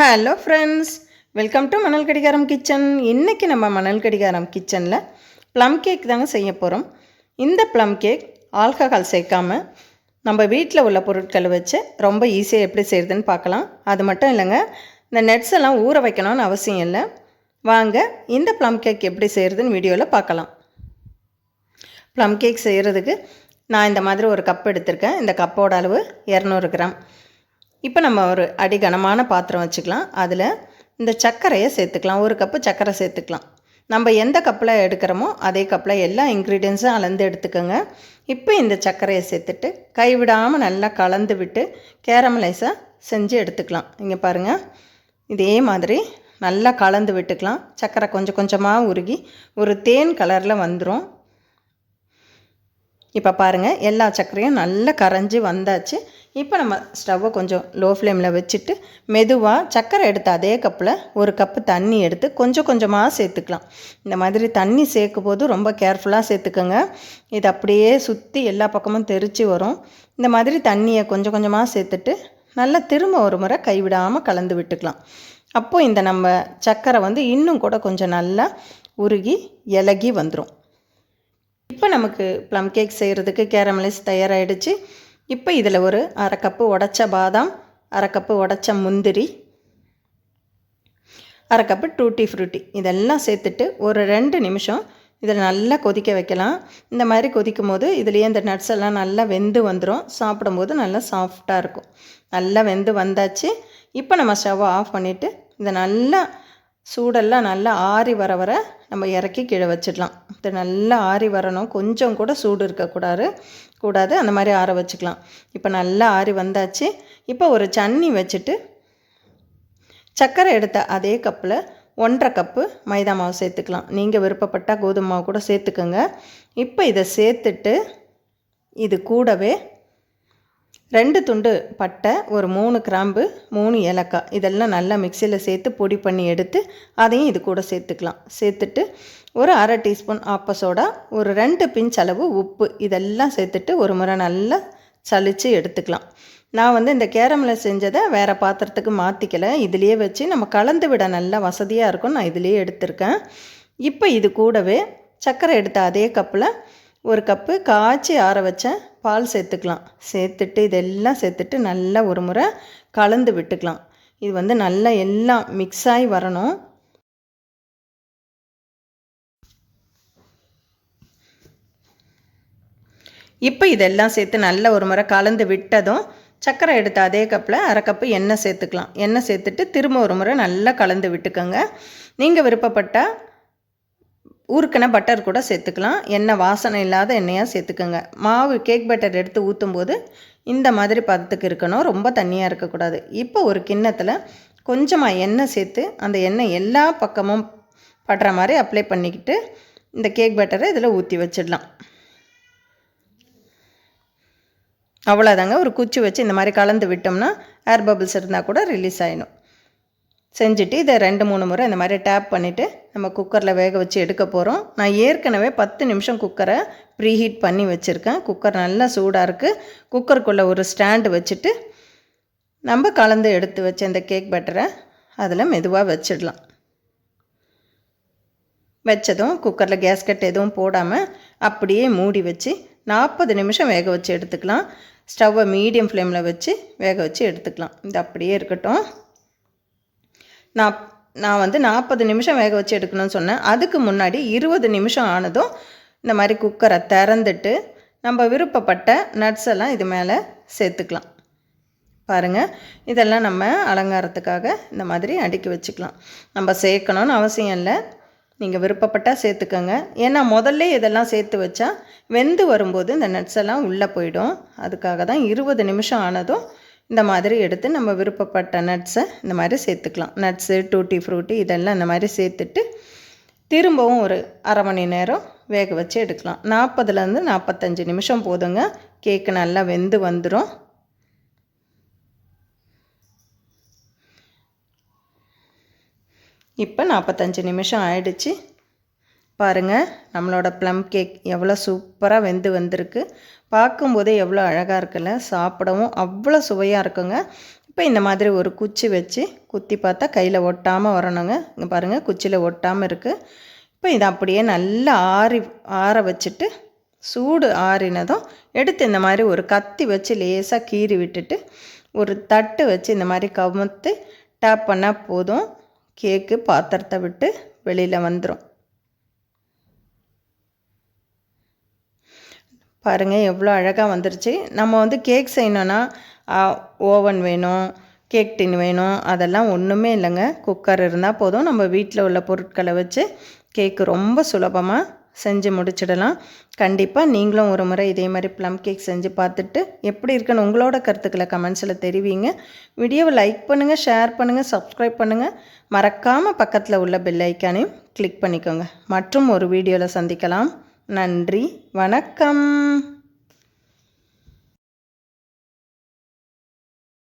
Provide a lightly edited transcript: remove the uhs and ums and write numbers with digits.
Hello friends, welcome to மணல் கடிகாரம் kitchen. இன்றைக்கி நம்ம மணல் கடிகாரம் கிச்சனில் ப்ளம் கேக் தாங்க செய்ய போகிறோம். இந்த ப்ளம் கேக் ஆல்கஹால் சேர்க்காமல் நம்ம வீட்டில் உள்ள பொருட்களை வச்சு ரொம்ப ஈஸியாக எப்படி செய்கிறதுன்னு பார்க்கலாம். அது மட்டும் இல்லைங்க, இந்த நட்ஸ் எல்லாம் ஊற வைக்கணும்னு அவசியம் இல்லை. வாங்க இந்த ப்ளம் கேக் எப்படி செய்கிறதுன்னு வீடியோவில் பார்க்கலாம். ப்ளம் கேக் செய்கிறதுக்கு நான் இந்த மாதிரி ஒரு கப் எடுத்திருக்கேன். இந்த கப்போட அளவு 200 கிராம். இப்போ நம்ம ஒரு அடிகனமான பாத்திரம் வச்சுக்கலாம். அதில் இந்த சர்க்கரையை சேர்த்துக்கலாம். ஒரு கப்பு சர்க்கரை சேர்த்துக்கலாம். நம்ம எந்த கப்பில் எடுக்கிறோமோ அதே கப்பில் எல்லா இன்க்ரீடியன்ஸும் அளந்து எடுத்துக்கோங்க. இப்போ இந்த சர்க்கரையை சேர்த்துட்டு கைவிடாமல் நல்லா கலந்து விட்டு கேரமலைஸாக செஞ்சு எடுத்துக்கலாம். இங்கே பாருங்கள், இதே மாதிரி நல்லா கலந்து விட்டுக்கலாம். சர்க்கரை கொஞ்சம் கொஞ்சமாக உருகி ஒரு தேன் கலரில் வந்துடும். இப்போ பாருங்கள், எல்லா சர்க்கரையும் நல்லா கரைஞ்சி வந்தாச்சு. இப்போ நம்ம ஸ்டவ்வை கொஞ்சம் லோ ஃப்ளேமில் வச்சுட்டு மெதுவாக சர்க்கரை எடுத்த அதே கப்பில் ஒரு கப்பு தண்ணி எடுத்து கொஞ்சம் கொஞ்சமாக சேர்த்துக்கலாம். இந்த மாதிரி தண்ணி சேர்க்கும் போது ரொம்ப கேர்ஃபுல்லாக சேர்த்துக்கோங்க. இது அப்படியே சுற்றி எல்லா பக்கமும் தெரித்து வரும். இந்த மாதிரி தண்ணியை கொஞ்சம் கொஞ்சமாக சேர்த்துட்டு நல்லா திரும்ப ஒரு முறை கைவிடாமல் கலந்து விட்டுக்கலாம். அப்போது இந்த நம்ம சர்க்கரை இன்னும் கூட கொஞ்சம் நல்லா உருகி இலகி வந்துடும். இப்போ நமக்கு ப்ளம் கேக் செய்கிறதுக்கு கேரமலைஸ் தயாராகிடுச்சு. இப்போ இதில் ஒரு அரை கப்பு உடைச்ச பாதாம், அரை கப்பு உடைச்ச முந்திரி, அரை கப்பு டூட்டி ஃப்ரூட்டி இதெல்லாம் சேர்த்துட்டு ஒரு 2 நிமிஷம் இதில் நல்லா கொதிக்க வைக்கலாம். இந்த மாதிரி கொதிக்கும் போது இதுலேயே இந்த நட்ஸ் எல்லாம் நல்லா வெந்து வந்துடும். சாப்பிடும்போது நல்லா சாஃப்டாக இருக்கும். நல்லா வெந்து வந்தாச்சு. இப்போ நம்ம ஸ்டவ்வை ஆஃப் பண்ணிவிட்டு இதை நல்லா சூடெல்லாம் நல்லா ஆறி வர நம்ம இறக்கி கீழே வச்சிடலாம். இது நல்லா ஆறி வரணும், கொஞ்சம் கூட சூடு இருக்கக்கூடாது. அந்த மாதிரி ஆற வச்சுக்கலாம். இப்போ நல்லா ஆறி வந்தாச்சு. இப்போ ஒரு சன்னி வச்சுட்டு சர்க்கரை எடுத்த அதே கப்பில் 1.5 கப்பு மைதா மாவு சேர்த்துக்கலாம். நீங்கள் விருப்பப்பட்டால் கோதுமை மாவு கூட சேர்த்துக்கோங்க. இப்போ இதை சேர்த்துட்டு இது கூடவே 2 துண்டு பட்டை, ஒரு 3 கிராம்பு, 3 ஏலக்காய் இதெல்லாம் நல்லா மிக்சியில் சேர்த்து பொடி பண்ணி எடுத்து அதையும் இது கூட சேர்த்துக்கலாம். சேர்த்துட்டு ஒரு அரை டீஸ்பூன் ஆப்ப சோடா, ஒரு 2 பிஞ்ச் அளவு உப்பு இதெல்லாம் சேர்த்துட்டு ஒரு முறை நல்லா சலித்து எடுத்துக்கலாம். நான் இந்த கேரமில் செஞ்சதை வேறு பாத்திரத்துக்கு மாற்றிக்கலை. இதிலேயே வச்சு நம்ம கலந்து விட நல்லா வசதியாக இருக்கும். நான் இதிலேயே எடுத்திருக்கேன். இப்போ இது கூடவே சர்க்கரை எடுத்த அதே கப்பில் ஒரு கப்பு காய்ச்சி ஆற வச்ச பால் சேர்த்துக்கலாம். சேர்த்துட்டு இதெல்லாம் சேர்த்துட்டு நல்லா ஒரு முறை கலந்து விட்டுக்கலாம். இது நல்லா எல்லாம் மிக்ஸ் ஆகி வரணும். இப்போ இதெல்லாம் சேர்த்து நல்ல ஒரு முறை கலந்து விட்டதும் சர்க்கரை எடுத்த அதே கப்பில் அரை கப்பு எண்ணெய் சேர்த்துக்கலாம். எண்ணெய் சேர்த்துட்டு திரும்ப ஒரு முறை நல்லா கலந்து விட்டுக்கோங்க. நீங்கள் விருப்பப்பட்டால் ஊறுக்கின பட்டர் கூட சேர்த்துக்கலாம். எண்ணெய் வாசனை இல்லாத எண்ணெயாக சேர்த்துக்கோங்க. மாவு கேக் பட்டர் எடுத்து ஊற்றும் போது இந்த மாதிரி பதத்துக்கு இருக்கணும், ரொம்ப தண்ணியாக இருக்கக்கூடாது. இப்போ ஒரு கிண்ணத்தில் கொஞ்சமாக எண்ணெய் சேர்த்து அந்த எண்ணெய் எல்லா பக்கமும் படுற மாதிரி அப்ளை பண்ணிக்கிட்டு இந்த கேக் பட்டரை இதில் ஊற்றி வச்சிடலாம். அவ்வளோதாங்க. ஒரு குச்சி வச்சு இந்த மாதிரி கலந்து விட்டோம்னா ஏர் பபிள்ஸ் இருந்தால் கூட ரிலீஸ் ஆகிடும். செஞ்சுட்டு இதை 2-3 முறை இந்த மாதிரி டேப் பண்ணிவிட்டு நம்ம குக்கரில் வேக வச்சு எடுக்க போகிறோம். நான் ஏற்கனவே 10 நிமிஷம் குக்கரை ப்ரீஹீட் பண்ணி வச்சுருக்கேன். குக்கர் நல்லா சூடாக இருக்குது. குக்கருக்குள்ளே ஒரு ஸ்டாண்டு வச்சுட்டு நம்ம கலந்து எடுத்து வச்ச இந்த கேக் பட்டரை அதில் மெதுவாக வச்சிடலாம். வச்சதும் குக்கரில் கேஸ்கட் எதுவும் போடாமல் அப்படியே மூடி வச்சு 40 நிமிஷம் வேக வச்சு எடுத்துக்கலாம். ஸ்டவ்வை மீடியம் ஃப்ளேமில் வச்சு வேக வச்சு எடுத்துக்கலாம். இது அப்படியே இருக்கட்டும். நான் 40 நிமிஷம் வேக வச்சு எடுக்கணும்னு சொன்னேன். அதுக்கு முன்னாடி 20 நிமிஷம் ஆனதும் இந்த மாதிரி குக்கரை திறந்துட்டு நம்ம விருப்பப்பட்ட நட்ஸ் எல்லாம் இது மேலே சேர்த்துக்கலாம். பாருங்கள், இதெல்லாம் நம்ம அலங்காரத்துக்காக இந்த மாதிரி அடுக்கி வச்சுக்கலாம். நம்ம சேர்க்கணும்னு அவசியம் இல்லை, நீங்கள் விருப்பப்பட்டால் சேர்த்துக்கோங்க. ஏன்னா முதல்ல இதெல்லாம் சேர்த்து வச்சா வெந்து வரும்போது இந்த நட்ஸ் எல்லாம் உள்ளே போயிடும். அதுக்காக தான் 20 நிமிஷம் ஆனதும் இந்த மாதிரி எடுத்து நம்ம விருப்பப்பட்ட நட்ஸை இந்த மாதிரி சேர்த்துக்கலாம். நட்ஸு, டூட்டி ஃப்ரூட்டி இதெல்லாம் இந்த மாதிரி சேர்த்துட்டு திரும்பவும் ஒரு அரை மணி நேரம் வேக வச்சு எடுக்கலாம். 40லேருந்து 45 நிமிஷம் போதுங்க. கேக்கு நல்லா வெந்து வந்துடும். இப்போ 45 நிமிஷம் ஆயிடுச்சு. பாருங்கள், நம்மளோட ப்ளம் கேக் எவ்வளோ சூப்பராக வெந்து வந்திருக்கு. பார்க்கும்போதே எவ்வளோ அழகாக இருக்குல்ல. சாப்பிடவும் அவ்வளோ சுவையாக இருக்குங்க. இப்போ இந்த மாதிரி ஒரு குச்சி வச்சு குத்தி பார்த்தா கையில் ஒட்டாமல் வரணுங்க. இங்கே பாருங்கள், குச்சியில் ஒட்டாமல் இருக்குது. இப்போ இதை அப்படியே நல்லா ஆற வச்சுட்டு சூடு ஆறினதும் எடுத்து இந்த மாதிரி ஒரு கத்தி வச்சு லேசாக கீறி விட்டுட்டு ஒரு தட்டு வச்சு இந்த மாதிரி கமுத்து டேப் பண்ணால் போதும். கேக்கு பாத்திரத்தை விட்டு வெளியில் வந்துடும். பாருங்கள் எவ்வளோ அழகாக வந்துருச்சு. நம்ம கேக் செய்யணுன்னா ஓவன் வேணும், கேக் டின் வேணும், அதெல்லாம் ஒன்றுமே இல்லைங்க. குக்கர் இருந்தால் போதும். நம்ம வீட்டில் உள்ள பொருட்களை வச்சு கேக்கு ரொம்ப சுலபமாக செஞ்சு முடிச்சிடலாம். கண்டிப்பாக நீங்களும் ஒரு முறை இதே மாதிரி ப்ளம் கேக் செஞ்சு பார்த்துட்டு எப்படி இருக்குன்னு உங்களோட கருத்துக்களை கமெண்ட்ஸில் தெரிவிங்க. வீடியோவை லைக் பண்ணுங்கள், ஷேர் பண்ணுங்கள், சப்ஸ்கிரைப் பண்ணுங்கள். மறக்காமல் பக்கத்தில் உள்ள பெல் ஐக்கானையும் கிளிக் பண்ணிக்கோங்க. மற்றும் ஒரு வீடியோவில் சந்திக்கலாம். நன்றி, வணக்கம்.